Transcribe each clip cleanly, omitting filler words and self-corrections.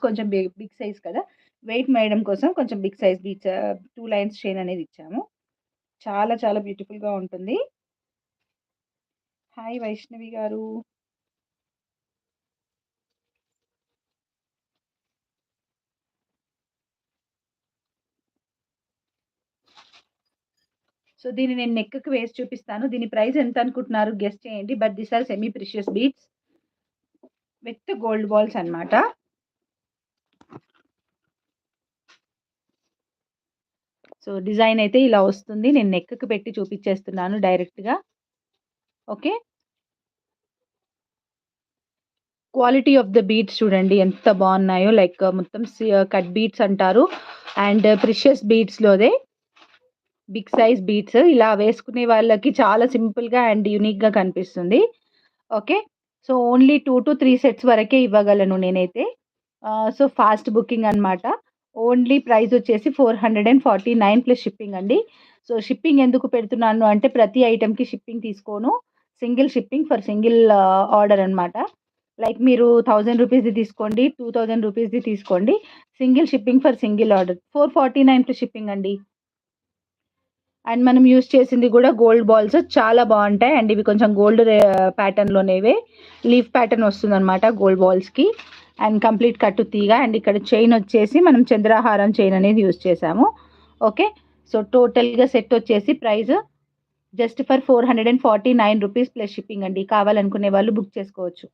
కొంచెం big size కదా! Weight మోయడం కోసం కొంచెం big size beads 2 lines chain అనేది ఇచ్చాము. చాలా చాలా బ్యూటిఫుల్‌గా ఉంటుంది. హాయ్ వైష్ణవి గారు. సో, దీన్ని నేను నెక్‌కి వేసి చూపిస్తాను. దీని ప్రైస్ ఎంత అనుకుంటున్నారు గెస్ చేయండి. But these are semi precious beads with gold balls అన్నమాట. సో, డిజైన్ అయితే ఇలా వస్తుంది. నేను నెక్‌కి పెట్టి చూపించేస్తున్నాను డైరెక్ట్‌గా. Okay. Quality of the beads చూడండి ఎంత బాగున్నాయో. లైక్ మొత్తం కట్ బీడ్స్ అంటారు. అండ్ ప్రెషియస్ బీడ్స్‌లోదే బిగ్ సైజ్ బీడ్స్ ఇలా వేసుకునే వాళ్ళకి చాలా సింపుల్‌గా అండ్ యూనిక్‌గా కనిపిస్తుంది. ఓకే. సో, ఓన్లీ 2-3 సెట్స్ వరకే ఇవ్వగలను నేనైతే. సో, ఫాస్ట్ బుకింగ్ అన్నమాట. ఓన్లీ ప్రైస్ వచ్చేసి 449 ప్లస్ షిప్పింగ్ అండి. సో, షిప్పింగ్ ఎందుకు పెడుతున్నాను అంటే ప్రతి ఐటెమ్‌కి షిప్పింగ్ తీసుకోను. Single shipping for single order అన్నమాట. లైక్ మీరు రూ. 1000 తీసుకోండి, రూ. 2000 తీసుకోండి. Single shipping for single order. 449 plus shipping అండి. అండ్ మనం యూజ్ చేసింది గూడా గోల్డ్ బాల్స్ చాలా బావుంటాయి. అండ్ ఇవి కొంచెం గోల్డ్ ప్యాటర్న్‌లోనేవే లీఫ్ ప్యాటర్న్ వస్తుందనమాట గోల్డ్ బాల్స్‌కి. అండ్ కంప్లీట్ కట్టు తీగ అండ్ ఇక్కడ చైన్ వచ్చేసి మనం చంద్రహారం చైన్ అనేది యూజ్ చేసాము. ఓకే. సో, టోటల్‌గా సెట్ వచ్చేసి ప్రైస్ జస్ట్ ఫర్ రూ. 449 ప్లస్ షిప్పింగ్ అండి. కావాలనుకునే వాళ్ళు బుక్ చేసుకోవచ్చు.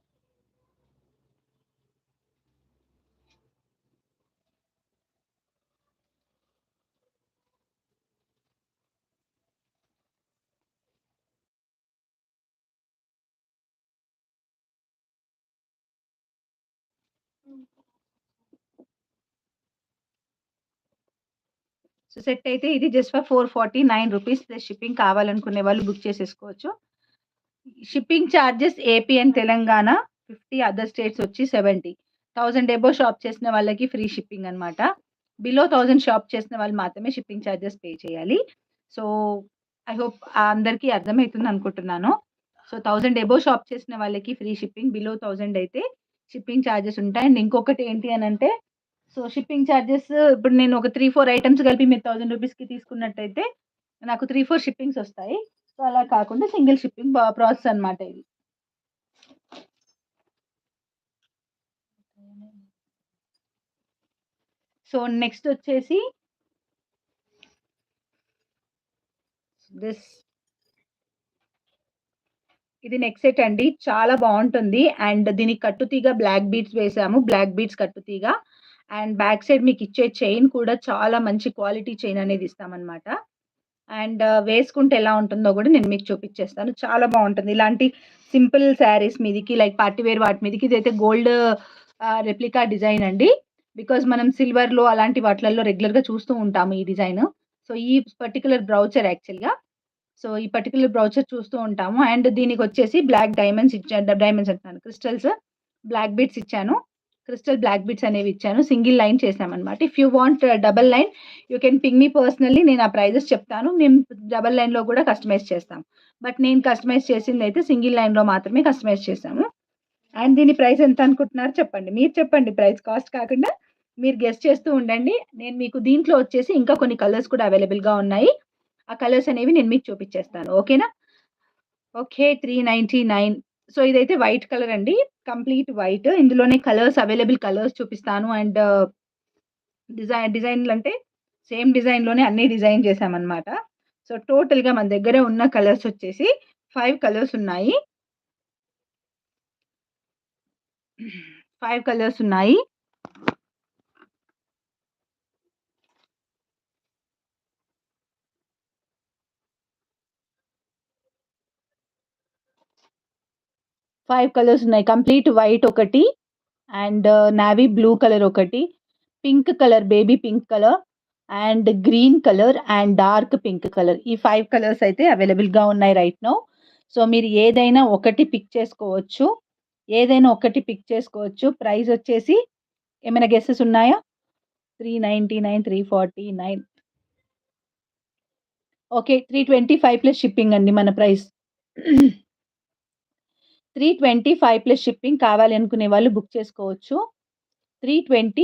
సో, సెట్ అయితే ఇది జస్ట్ ఫర్ రూ. 449 ప్లస్ షిప్పింగ్ కావాలనుకునే వాళ్ళు బుక్ చేసేసుకోవచ్చు. Shipping charges AP and Telangana 50, other states వచ్చి 70. 1000 అబోవ్ షాప్ చేసిన వాళ్ళకి ఫ్రీ షిప్పింగ్ అన్నమాట. బిలో 1000 షాప్ చేసిన వాళ్ళు మాత్రమే షిప్పింగ్ చార్జెస్ పే చేయాలి. సో, ఐ హోప్ అందరికీ అర్థమైతుంది అనుకుంటున్నాను. సో, 1000 అబోవ్ షాప్ చేసిన వాళ్ళకి ఫ్రీ షిప్పింగ్. బిలో 1000 అయితే షిప్పింగ్ చార్జెస్ ఉంటాయి. అండ్ ఇంకొకటి ఏంటి అనంటే సో, షిప్పింగ్ చార్జెస్ ఇప్పుడు నేను ఒక 3, 4 ఐటెమ్స్ కలిపి మీరు రూ. 1000కి తీసుకున్నట్టయితే నాకు 3, 4 షిప్పింగ్స్ ఒస్తాయి. సో, అలా కాకుండా సింగిల్ షిప్పింగ్ ప్రాసెస్ అన్నమాట ఇది. సో, నెక్స్ట్ వచ్చేసి దిస్ ఇది నెక్ సెట్ అండి. చాలా బావుంటుంది. అండ్ దీనికి కట్టుతీగ బ్లాక్ బీడ్స్ వేసాము. బ్లాక్ బీడ్స్ కట్టుతీగ. అండ్ బ్యాక్ సైడ్ మీకిచ్చే చైన్ కూడా చాలా మంచి క్వాలిటీ చైన్ అనేది ఇస్తామన్నమాట. అండ్ వేసుకుంటే ఎలా ఉంటుందో గూడా నేను మీకు చూపిచ్చేస్తాను. చాలా బావుంటుంది. ఇలాంటి సింపుల్ శారీస్ మీదికి లైక్ పార్టీ వేర్ వాటి మీదకి ఇదైతే గోల్డ్ రెప్లికా డిజైన్ అండి. బికాజ్ మనం సిల్వర్‌లో అలాంటి వాటిలల్లో రెగ్యులర్‌గా చూస్తూ ఉంటాము ఈ డిజైను. సో, ఈ పర్టిక్యులర్ బ్రౌచర్ యాక్చువల్‌గా. సో, ఈ పర్టిక్యులర్ బ్రౌచర్ చూస్తూ ఉంటాము. అండ్ దీనికొచ్చేసి బ్లాక్ డైమండ్స్ డైమండ్స్ అంటున్నాను. క్రిస్టల్స్ బ్లాక్ బీడ్స్ ఇచ్చాను. క్రిస్టల్ బ్లాక్ బీడ్స్ అనేవి ఇచ్చాను. సింగిల్ లైన్ చేశామన్నమాట. If you want double line you can ping me personally నేను ఆ ప్రైజెస్ చెప్తాను. మేము డబుల్ లైన్‌లో గూడా కస్టమైజ్ చేస్తాం. బట్ నేను కస్టమైజ్ చేసిందైతే సింగిల్ లైన్‌లో మాత్రమే కస్టమైజ్ చేశాము. అండ్ దీని ప్రైస్ ఎంత అనుకుంటున్నారో చెప్పండి. మీరు చెప్పండి ప్రైస్ కాస్ట్ కాకుండా మీరు గెస్ చేస్తూ ఉండండి. నేను మీకు దీంట్లో వచ్చేసి ఇంకా కొన్ని కలర్స్ కూడా అవైలబుల్‌గా ఉన్నాయి. ఆ కలర్స్ అనేవి నేను మీకు చూపిచ్చేస్తాను. ఓకేనా? ఓకే. 399 సో, ఇదైతే వైట్ కలర్ అండి. Complete white. ఇందులోనే అవైలబుల్ కలర్స్ చూపిస్తాను. అండ్ డిజైన్‌లంటే సేమ్ డిజైన్‌లోనే అన్నీ డిజైన్ చేశామన్నమాట. సో, టోటల్‌గా మన దగ్గర ఉన్న కలర్స్ వచ్చేసి 5 కలర్స్ ఉన్నాయి. 5 కలర్స్ ఉన్నాయి. 5 కలర్స్ ఉన్నాయి. కంప్లీట్ వైట్ ఒకటి, అండ్ నేవీ బ్లూ కలర్ ఒకటి, pink colour baby pink colour, and green colour, and dark pink colour. ఈ 5 కలర్స్ అయితే అవైలబుల్‌గా ఉన్నాయి రైట్ నౌ. సో, మీరు ఏదైనా ఒకటి పిక్ చేసుకోవచ్చు. ఏదైనా ఒకటి పిక్ చేసుకోవచ్చు. ప్రైస్ వచ్చేసి ఏమైనా గెసెస్ ఉన్నాయా? 399, 349 ఓకే. 325 ప్లస్ షిప్పింగ్ అండి మన ప్రైస్. 325 ప్లస్ షిప్పింగ్ కావాలి అనుకునే వాళ్ళు బుక్ చేసుకోవచ్చు. 320